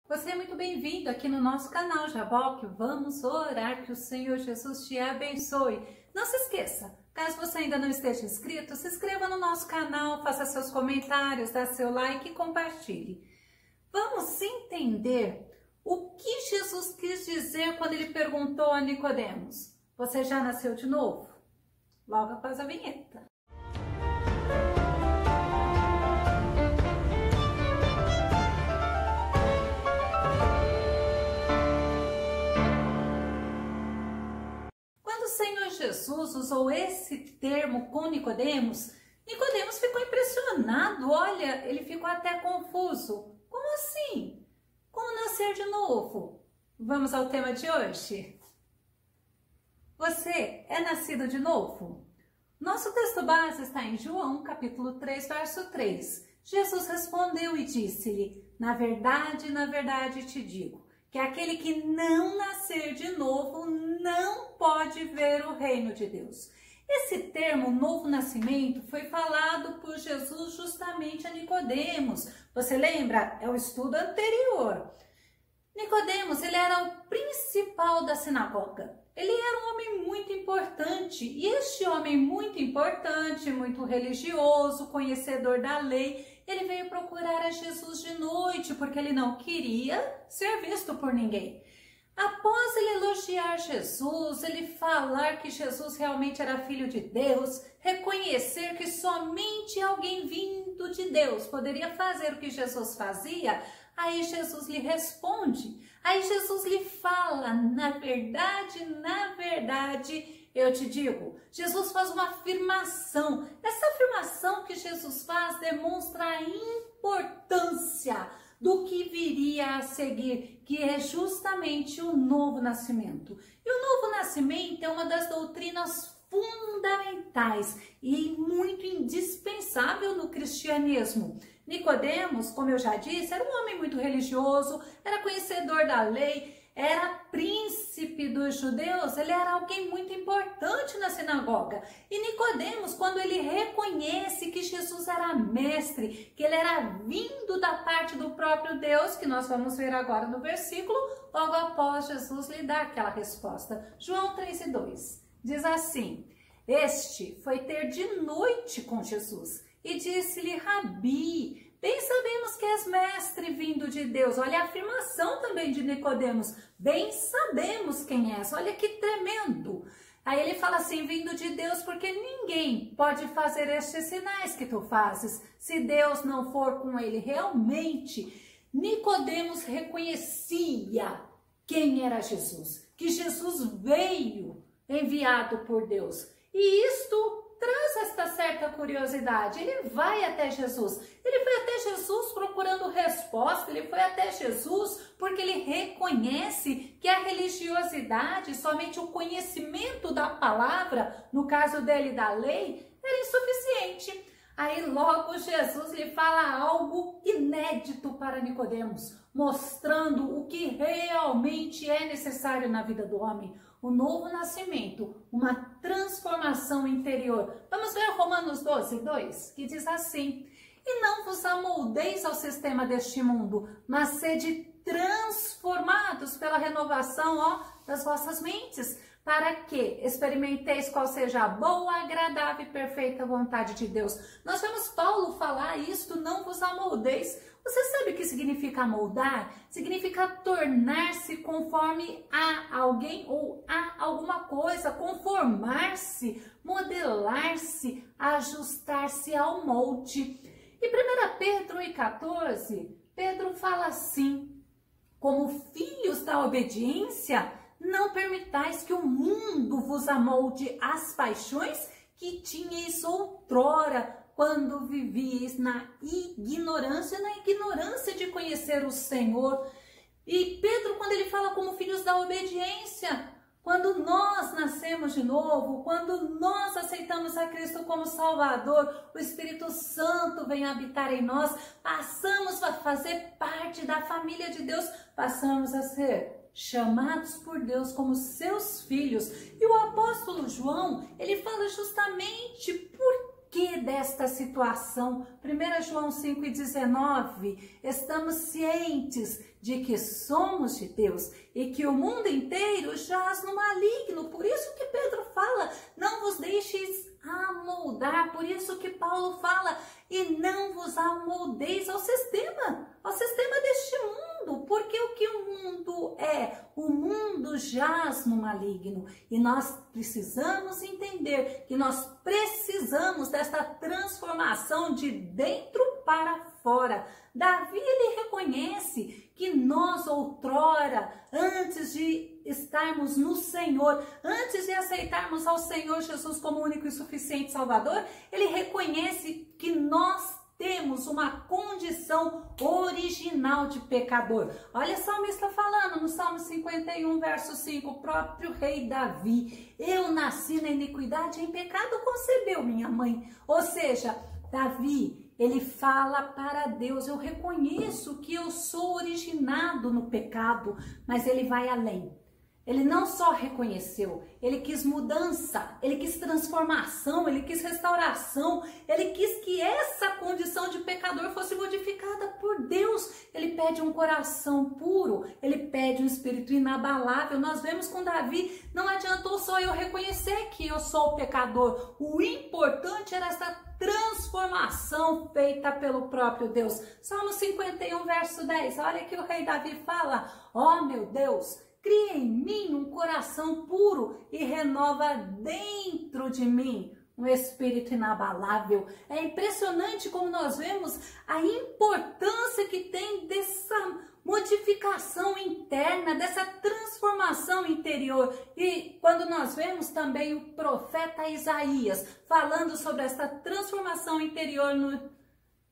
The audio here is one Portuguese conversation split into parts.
Você é muito bem-vindo aqui no nosso canal Jaboque. Vamos orar que o Senhor Jesus te abençoe. Não se esqueça, caso você ainda não esteja inscrito, se inscreva no nosso canal, faça seus comentários, dá seu like e compartilhe. Vamos entender o que Jesus quis dizer quando ele perguntou a Nicodemos: você já nasceu de novo? Logo após a vinheta. O Senhor Jesus usou esse termo com Nicodemos, Nicodemos ficou impressionado, olha, ele ficou até confuso. Como assim? Como nascer de novo? Vamos ao tema de hoje. Você é nascido de novo? Nosso texto base está em João, capítulo 3, verso 3. Jesus respondeu e disse-lhe: na verdade te digo, que aquele que não nascer de novo não pode ver o reino de Deus. Esse termo, novo nascimento, foi falado por Jesus justamente a Nicodemos. Você lembra? É o estudo anterior. Nicodemos, ele era o principal da sinagoga. Ele era um homem muito importante. E este homem muito importante, muito religioso, conhecedor da lei, ele veio procurar a Jesus de noite, porque ele não queria ser visto por ninguém. Após ele elogiar Jesus, ele falar que Jesus realmente era filho de Deus, reconhecer que somente alguém vindo de Deus poderia fazer o que Jesus fazia, aí Jesus lhe responde, aí Jesus lhe fala: na verdade, eu te digo. Jesus faz uma afirmação. Essa afirmação que Jesus faz demonstra a importância do que viria a seguir, que é justamente o novo nascimento. E o novo nascimento é uma das doutrinas fundamentais e muito indispensável no cristianismo. Nicodemos, como eu já disse, era um homem muito religioso, era conhecedor da lei, era príncipe dos judeus, ele era alguém muito importante na sinagoga. E Nicodemos, quando ele reconhece que Jesus era mestre, que ele era vindo da parte do próprio Deus, que nós vamos ver agora no versículo, logo após Jesus lhe dar aquela resposta. João 3:2 diz assim: este foi ter de noite com Jesus e disse-lhe: Rabi, bem sabemos que és mestre vindo de Deus. Olha a afirmação também de Nicodemos. Bem sabemos quem és. Olha que tremendo. Aí ele fala assim: vindo de Deus, porque ninguém pode fazer estes sinais que tu fazes se Deus não for com ele. Realmente, Nicodemos reconhecia quem era Jesus, que Jesus veio enviado por Deus. E isto traz esta certa curiosidade. Ele vai até Jesus. Ele foi até Jesus procurando resposta. Ele foi até Jesus porque ele reconhece que a religiosidade, somente o conhecimento da palavra, no caso dele da lei, era insuficiente. Aí logo Jesus lhe fala algo inédito para Nicodemos, mostrando o que realmente é necessário na vida do homem. O novo nascimento, uma transformação interior. Vamos ver Romanos 12:2, que diz assim: e não vos amoldeis ao sistema deste mundo, mas sede transformados pela renovação das vossas mentes, para que experimenteis qual seja a boa, agradável e perfeita vontade de Deus. Nós vemos Paulo falar isto: não vos amoldeis. Você sabe o que significa moldar? Significa tornar-se conforme a alguém ou a alguma coisa, conformar-se, modelar-se, ajustar-se ao molde. E 1 Pedro 1,14, Pedro fala assim: como filhos da obediência, não permitais que o mundo vos amolde às paixões que tinhais outrora, quando vivies na ignorância de conhecer o Senhor. E Pedro, quando ele fala como filhos da obediência, quando nós nascemos de novo, quando nós aceitamos a Cristo como Salvador, o Espírito Santo vem habitar em nós, passamos a fazer parte da família de Deus, passamos a ser chamados por Deus como seus filhos. E o apóstolo João, ele fala justamente por que desta situação? 1 João 5,19, estamos cientes de que somos de Deus e que o mundo inteiro jaz no maligno. Por isso que Pedro fala, não vos deixeis amoldar. Por isso que Paulo fala, e não vos amoldeis ao sistema deste mundo. Porque o que o mundo é? O mundo jaz no maligno. E nós precisamos entender que nós precisamos desta transformação de dentro para fora. Davi, ele reconhece que nós outrora, antes de estarmos no Senhor, antes de aceitarmos ao Senhor Jesus como único e suficiente Salvador, ele reconhece que nós temos uma condição original de pecador. Olha o salmista falando no Salmo 51, verso 5, o próprio rei Davi. Eu nasci na iniquidade, em pecado concebeu minha mãe. Ou seja, Davi, ele fala para Deus, eu reconheço que eu sou originado no pecado, mas ele vai além. Ele não só reconheceu, ele quis mudança, ele quis transformação, ele quis restauração, ele quis que essa condição de pecador fosse modificada por Deus. Ele pede um coração puro, ele pede um espírito inabalável. Nós vemos com Davi, não adiantou só eu reconhecer que eu sou pecador, o importante era essa transformação feita pelo próprio Deus. Salmo 51, verso 10, olha que o rei Davi fala, ó meu Deus, cria em mim um coração puro e renova dentro de mim um espírito inabalável. É impressionante como nós vemos a importância que tem dessa modificação interna, dessa transformação interior. E quando nós vemos também o profeta Isaías falando sobre essa transformação interior no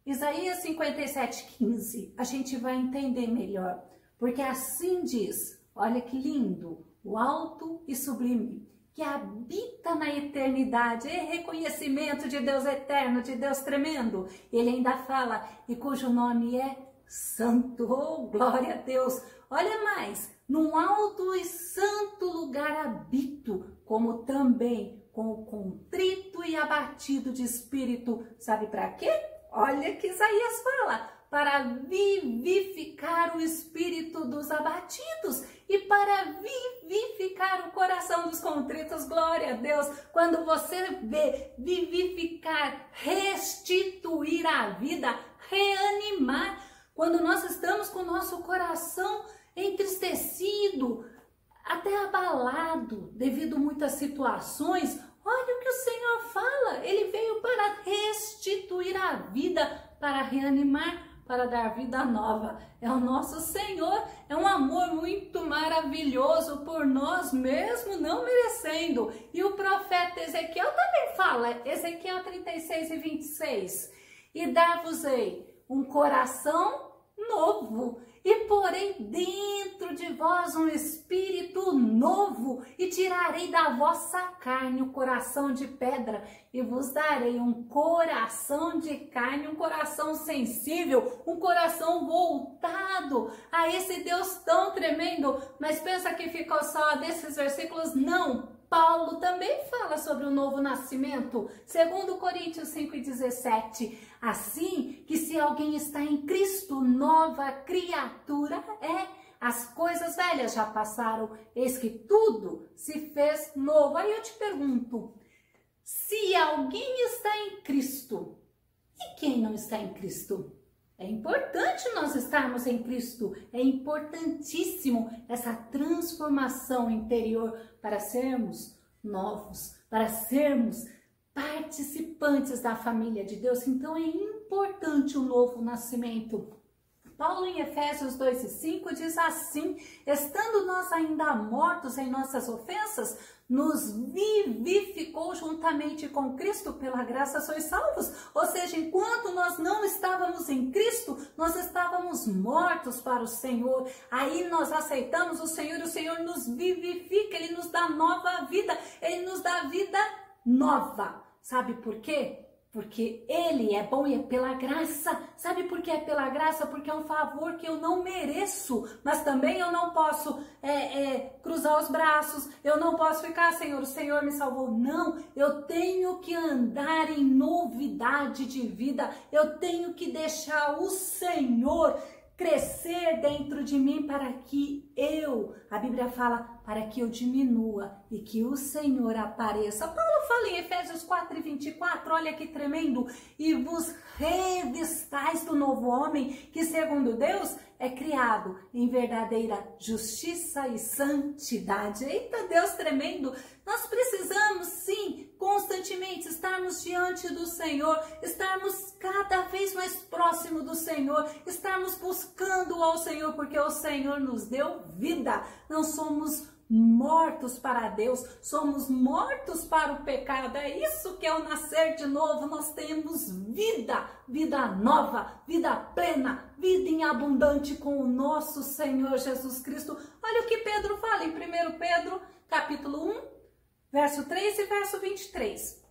Isaías 57:15, a gente vai entender melhor, porque assim diz, olha que lindo, o alto e sublime, que habita na eternidade, é reconhecimento de Deus eterno, de Deus tremendo. Ele ainda fala, e cujo nome é Santo, oh glória a Deus. Olha mais, num alto e santo lugar habito, como também com o contrito e abatido de espírito. Sabe para quê? Olha que Isaías fala, para vivificar o espírito dos abatidos e para vivificar o coração dos contritos. Glória a Deus. Quando você vê vivificar, restituir a vida, reanimar, quando nós estamos com o nosso coração entristecido, até abalado devido a muitas situações, olha o que o Senhor fala, ele veio para restituir a vida, para reanimar, para dar vida nova. É o nosso Senhor, é um amor muito maravilhoso por nós mesmo, não merecendo. E o profeta Ezequiel também fala, Ezequiel 36:26, e dar-vos-ei um coração novo, e porei dentro de vós um espírito novo, e tirarei da vossa carne o coração de pedra, e vos darei um coração de carne, um coração sensível, um coração voltado a esse Deus tão tremendo. Mas pensa que ficou só desses versículos? Não! Paulo também fala sobre o novo nascimento, 2 Coríntios 5:17, assim que se alguém está em Cristo, nova criatura é, as coisas velhas já passaram, eis que tudo se fez novo. Aí eu te pergunto, se alguém está em Cristo, e quem não está em Cristo? É importante nós estarmos em Cristo, é importantíssimo essa transformação interior para sermos novos, para sermos participantes da família de Deus. Então é importante o novo nascimento. Paulo em Efésios 2:5 diz assim, estando nós ainda mortos em nossas ofensas, nos vivificou juntamente com Cristo, pela graça sois salvos. Ou seja, enquanto nós não estávamos em Cristo, nós estávamos mortos para o Senhor. Aí nós aceitamos o Senhor nos vivifica, Ele nos dá nova vida, Ele nos dá vida nova. Sabe por quê? porque Ele é bom e é pela graça. Sabe por que é pela graça? Porque é um favor que eu não mereço, mas também eu não posso cruzar os braços, eu não posso ficar, Senhor, o Senhor me salvou. Não, eu tenho que andar em novidade de vida, eu tenho que deixar o Senhor crescer dentro de mim para que a Bíblia fala, para que eu diminua e que o Senhor apareça. Paulo fala em Efésios 4:24, olha que tremendo, e vos revistais do novo homem, que segundo Deus é criado em verdadeira justiça e santidade. Eita Deus tremendo, nós precisamos sim, constantemente estarmos diante do Senhor, estarmos cada vez mais próximo do Senhor, estarmos buscando ao Senhor, porque o Senhor nos deu vida. Não somos mortos para Deus, somos mortos para o pecado. É isso que é o nascer de novo. Nós temos vida, vida nova, vida plena, vida em abundante com o nosso Senhor Jesus Cristo. Olha o que Pedro fala em 1 Pedro, capítulo 1, verso 3 e verso 23.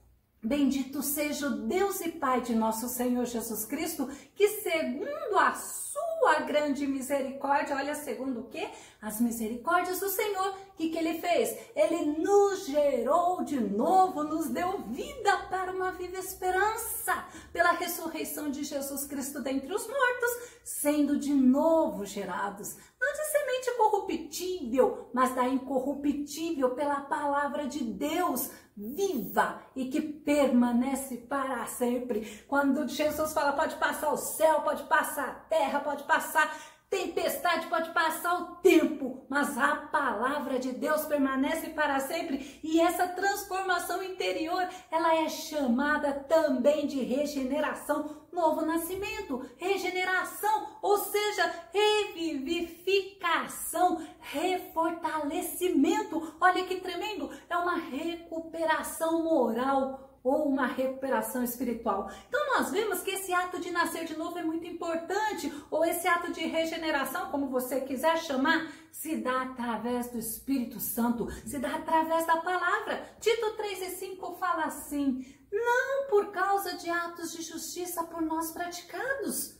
Bendito seja o Deus e Pai de nosso Senhor Jesus Cristo, que segundo a sua grande misericórdia, olha, segundo o quê? As misericórdias do Senhor, o que Ele fez? Ele nos gerou de novo, nos deu vida para uma viva esperança, pela ressurreição de Jesus Cristo dentre os mortos, sendo de novo gerados, não de semente corruptível, mas da incorruptível, pela palavra de Deus, viva e que permanece para sempre. Quando Jesus fala, pode passar o céu, pode passar a terra, pode passar tempestade, pode passar o tempo, mas a palavra de Deus permanece para sempre. E essa transformação interior, ela é chamada também de regeneração, novo nascimento, regeneração, ou seja, revivificação, refortalecimento. Olha que tremendo, é uma recuperação moral ou uma recuperação espiritual. Então nós vemos que esse ato de nascer de novo é muito importante, ou esse ato de regeneração, como você quiser chamar, se dá através do Espírito Santo, se dá através da palavra. Tito 3:5 fala assim, não por causa de atos de justiça por nós praticados.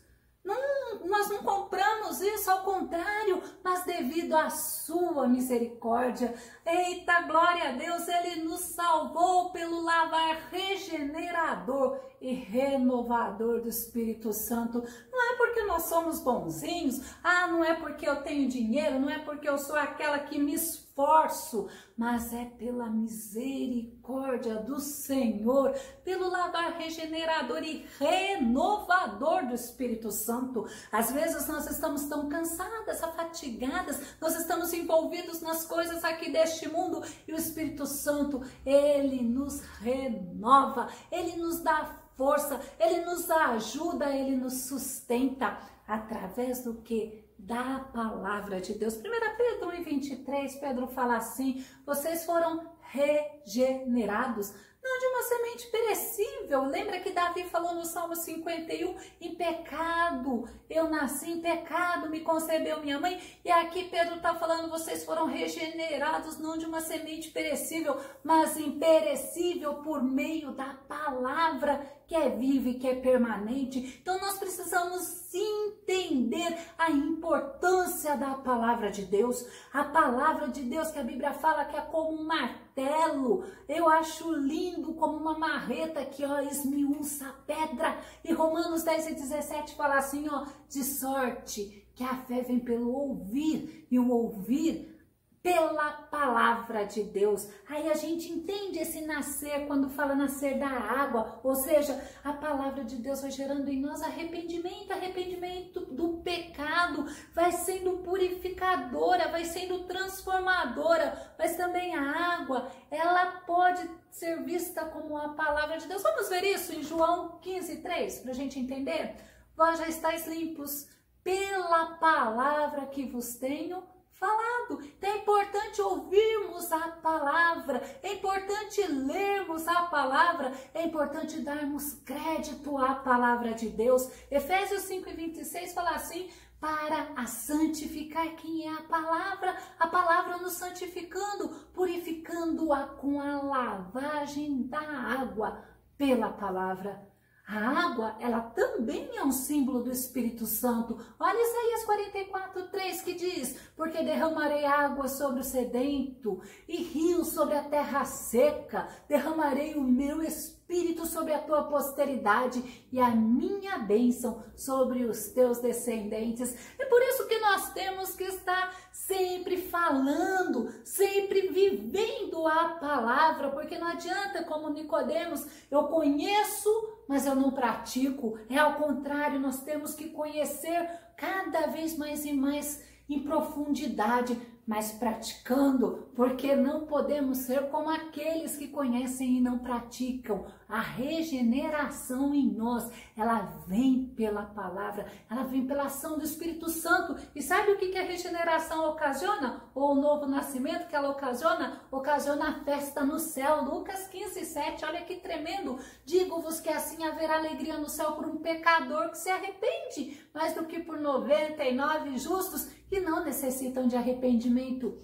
Nós não compramos isso, ao contrário, mas devido à sua misericórdia. Eita, glória a Deus, Ele nos salvou pelo lavar regenerador e renovador do Espírito Santo. Não é porque nós somos bonzinhos, não é porque eu tenho dinheiro, não é porque eu sou aquela que me esforço, mas é pela misericórdia do Senhor, pelo lavar regenerador e renovador do Espírito Santo. Às vezes nós estamos tão cansadas, afatigadas, nós estamos envolvidos nas coisas aqui deste mundo e o Espírito Santo, Ele nos renova, Ele nos dá força, Ele nos ajuda, Ele nos sustenta através do que? Da palavra de Deus. 1 Pedro 1:23, Pedro fala assim, vocês foram regenerados, não de uma semente perecível. Lembra que Davi falou no Salmo 51, em pecado, eu nasci em pecado, me concebeu minha mãe. E aqui Pedro está falando, vocês foram regenerados, não de uma semente perecível, mas imperecível por meio da palavra que é viva e que é permanente. Então nós precisamos entender a importância da palavra de Deus. A palavra de Deus que a Bíblia fala que é como um martelo. Eu acho lindo, como uma marreta que esmiuça a pedra. E Romanos 10:17 fala assim, de sorte que a fé vem pelo ouvir e o ouvir pela palavra de Deus. Aí a gente entende esse nascer, quando fala nascer da água, ou seja, a palavra de Deus vai gerando em nós arrependimento do pecado, vai sendo purificadora, vai sendo transformadora, mas também a água, ela pode ser vista como a palavra de Deus. Vamos ver isso em João 15:3, para a gente entender? Vós já estáis limpos pela palavra que vos tenho falado. Então é importante ouvirmos a palavra, é importante lermos a palavra, é importante darmos crédito à palavra de Deus. Efésios 5:26 fala assim, para a santificar, quem é a palavra nos santificando, purificando-a com a lavagem da água pela palavra. A água, ela também é um símbolo do Espírito Santo. Olha Isaías 44:3 que diz: porque derramarei água sobre o sedento e rios sobre a terra seca, derramarei o meu Espírito sobre a tua posteridade e a minha bênção sobre os teus descendentes. É por isso que nós temos que estar sempre falando, sempre vivendo a palavra, porque não adianta, como Nicodemos, eu conheço, mas eu não pratico. É ao contrário, nós temos que conhecer cada vez mais e mais em profundidade, mas praticando, porque não podemos ser como aqueles que conhecem e não praticam. A regeneração em nós, ela vem pela palavra, ela vem pela ação do Espírito Santo. E sabe o que a regeneração ocasiona? Ou o novo nascimento que ela ocasiona? Ocasiona a festa no céu. Lucas 15:7, olha que tremendo. Digo-vos que assim haverá alegria no céu por um pecador que se arrepende, mais do que por 99 justos que não necessitam de arrependimento.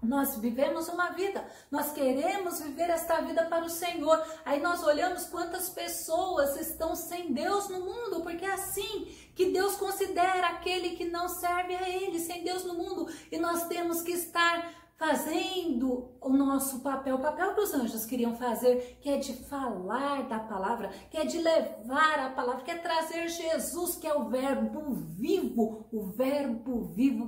Nós vivemos uma vida, nós queremos viver esta vida para o Senhor. Aí nós olhamos quantas pessoas estão sem Deus no mundo, porque é assim que Deus considera aquele que não serve a Ele, sem Deus no mundo. E nós temos que estar fazendo o nosso papel, o papel que os anjos queriam fazer, que é de falar da palavra, que é de levar a palavra, que é trazer Jesus, que é o verbo vivo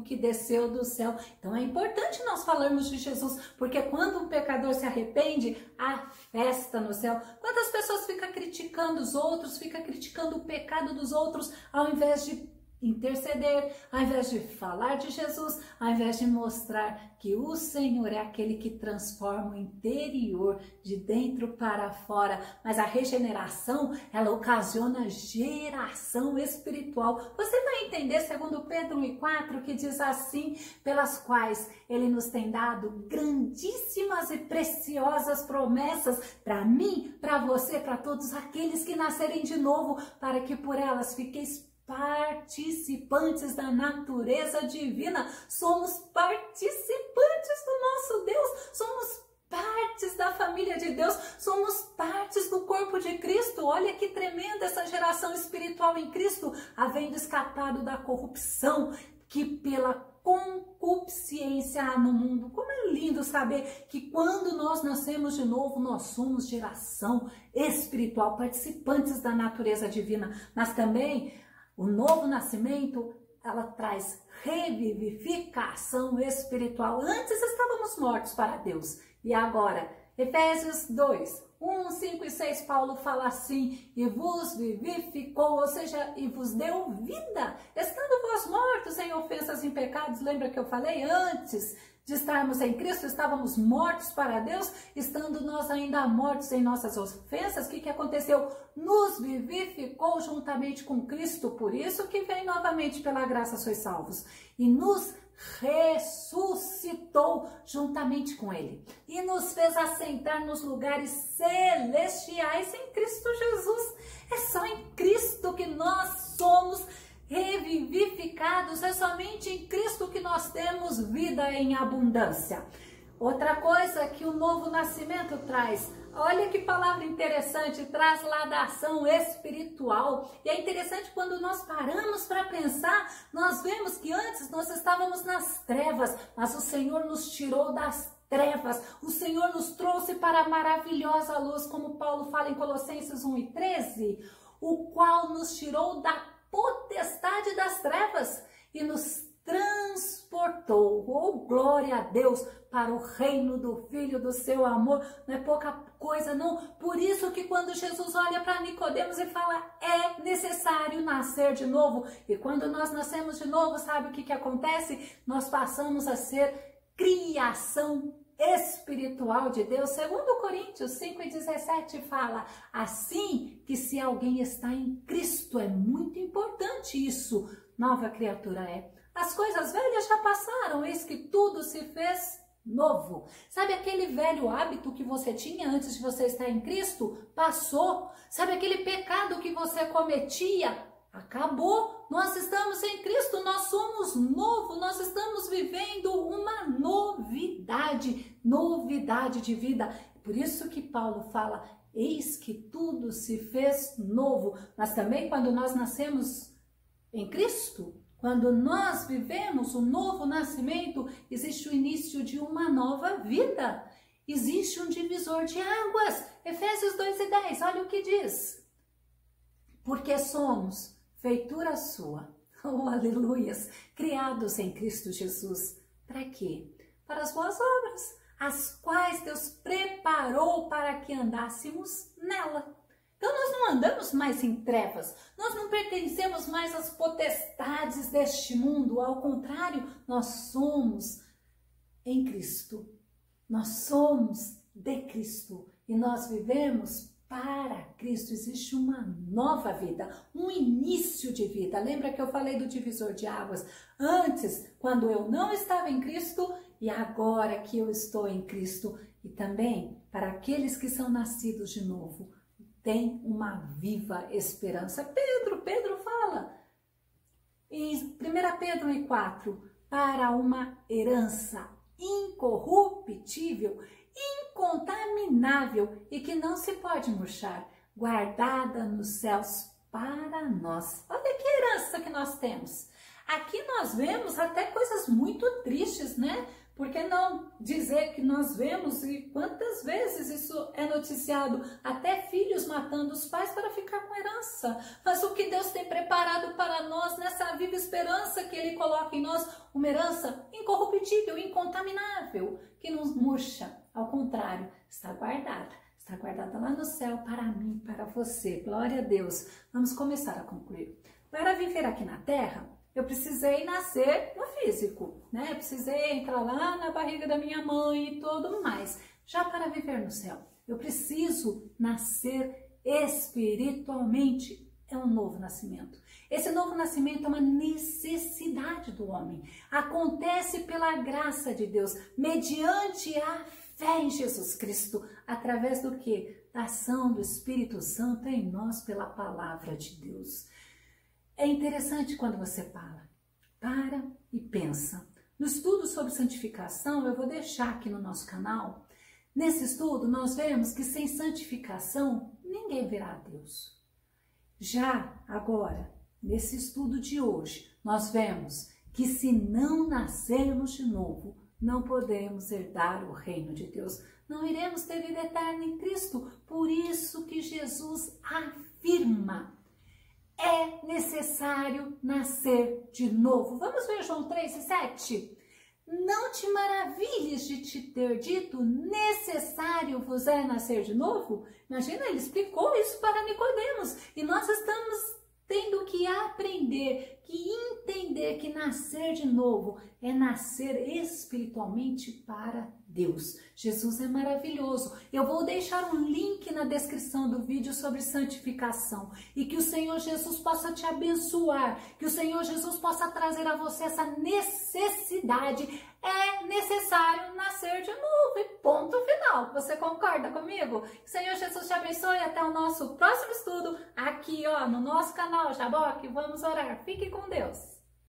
que desceu do céu. Então é importante nós falarmos de Jesus, porque quando um pecador se arrepende, há festa no céu. Quantas pessoas ficam criticando os outros, ficam criticando o pecado dos outros, ao invés de interceder, ao invés de falar de Jesus, ao invés de mostrar que o Senhor é aquele que transforma o interior de dentro para fora. Mas a regeneração, ela ocasiona geração espiritual. Você vai entender segundo Pedro 1:4, que diz assim: pelas quais ele nos tem dado grandíssimas e preciosas promessas para mim, para você, para todos aqueles que nascerem de novo, para que por elas fiqueis participantes da natureza divina. Somos participantes do nosso Deus, somos partes da família de Deus, somos partes do corpo de Cristo. Olha que tremenda essa geração espiritual em Cristo, havendo escapado da corrupção que pela concupiscência há no mundo. Como é lindo saber que quando nós nascemos de novo, nós somos geração espiritual, participantes da natureza divina. Mas também o novo nascimento, ela traz revivificação espiritual. Antes estávamos mortos para Deus. E agora, Efésios 2:1, 5 e 6, Paulo fala assim: e vos vivificou, ou seja, e vos deu vida, estando vós mortos em ofensas e em pecados. Lembra que eu falei antes de estarmos em Cristo, estávamos mortos para Deus, estando nós ainda mortos em nossas ofensas. O que aconteceu? Nos vivificou juntamente com Cristo, por isso que vem novamente pela graça sois salvos, e nos ressuscitou juntamente com Ele, e nos fez assentar nos lugares celestiais em Cristo Jesus. É só em Cristo que nós somos revivificados, é somente em Cristo que nós temos vida em abundância. Outra coisa que o novo nascimento traz, olha que palavra interessante, traz ladação espiritual. E é interessante quando nós paramos para pensar, nós vemos que antes nós estávamos nas trevas, mas o Senhor nos tirou das trevas, o Senhor nos trouxe para a maravilhosa luz, como Paulo fala em Colossenses 1:13, o qual nos tirou da potestade das trevas e nos transportou, oh glória a Deus, para o reino do Filho do seu amor. Não é pouca coisa não. Por isso que quando Jesus olha para Nicodemos e fala, é necessário nascer de novo. E quando nós nascemos de novo, sabe o que acontece? Nós passamos a ser criação espiritual de Deus. Segundo Coríntios 5:17 fala assim, que se alguém está em Cristo, é muito importante isso, nova criatura é. As coisas velhas já passaram, eis que tudo se fez novo. Sabe aquele velho hábito que você tinha antes de você estar em Cristo? Passou. Sabe aquele pecado que você cometia? Acabou. Nós estamos em Cristo, nós somos novo, nós estamos vivendo uma novidade de vida. Por isso que Paulo fala, eis que tudo se fez novo. Mas também quando nós nascemos em Cristo, quando nós vivemos o novo nascimento, existe o início de uma nova vida. Existe um divisor de águas. Efésios 2:10, olha o que diz. Porque somos feitura sua, oh aleluias, criados em Cristo Jesus. Para quê? Para as boas obras, as quais Deus preparou para que andássemos nela. Então nós não andamos mais em trevas, nós não pertencemos mais às potestades deste mundo, ao contrário, nós somos em Cristo, nós somos de Cristo e nós vivemos para Cristo. Existe uma nova vida, um início de vida. Lembra que eu falei do divisor de águas? Antes, quando eu não estava em Cristo, e agora que eu estou em Cristo. E também, para aqueles que são nascidos de novo, tem uma viva esperança. Pedro fala em 1 Pedro 1:4, para uma herança incorruptível, incontaminável e que não se pode murchar, guardada nos céus para nós. Olha que herança que nós temos. Aqui nós vemos até coisas muito tristes, né? Por que não dizer que nós vemos, e quantas vezes isso é noticiado, até filhos matando os pais para ficar com herança. Mas o que Deus tem preparado para nós, nessa viva esperança que Ele coloca em nós, uma herança incorruptível, incontaminável, que não murcha. Ao contrário, está guardada lá no céu para mim, para você. Glória a Deus. Vamos começar a concluir. Para viver aqui na terra, eu precisei nascer no físico, né? Eu precisei entrar lá na barriga da minha mãe e tudo mais. Já para viver no céu, eu preciso nascer espiritualmente. É um novo nascimento. Esse novo nascimento é uma necessidade do homem. Acontece pela graça de Deus, mediante a fé em Jesus Cristo, através do quê? Da ação do Espírito Santo em nós pela palavra de Deus. É interessante quando você para e pensa. No estudo sobre santificação, eu vou deixar aqui no nosso canal. Nesse estudo, nós vemos que sem santificação, ninguém verá a Deus. Já agora, nesse estudo de hoje, nós vemos que se não nascermos de novo, não podemos herdar o reino de Deus. Não iremos ter vida eterna em Cristo. Por isso que Jesus afirma: é necessário nascer de novo. Vamos ver João 3:7? Não te maravilhes de te ter dito, necessário vos é nascer de novo? Imagina, ele explicou isso para Nicodemos. E nós estamos tendo que aprender, que entender que nascer de novo é nascer espiritualmente para Deus. Jesus é maravilhoso. Eu vou deixar um link na descrição do vídeo sobre santificação e que o Senhor Jesus possa te abençoar, que o Senhor Jesus possa trazer a você essa necessidade. É necessário nascer de novo e ponto final. Você concorda comigo? Que o Senhor Jesus te abençoe. Até o nosso próximo estudo aqui, ó, no nosso canal Jaboque. Vamos orar. Fique com Deus.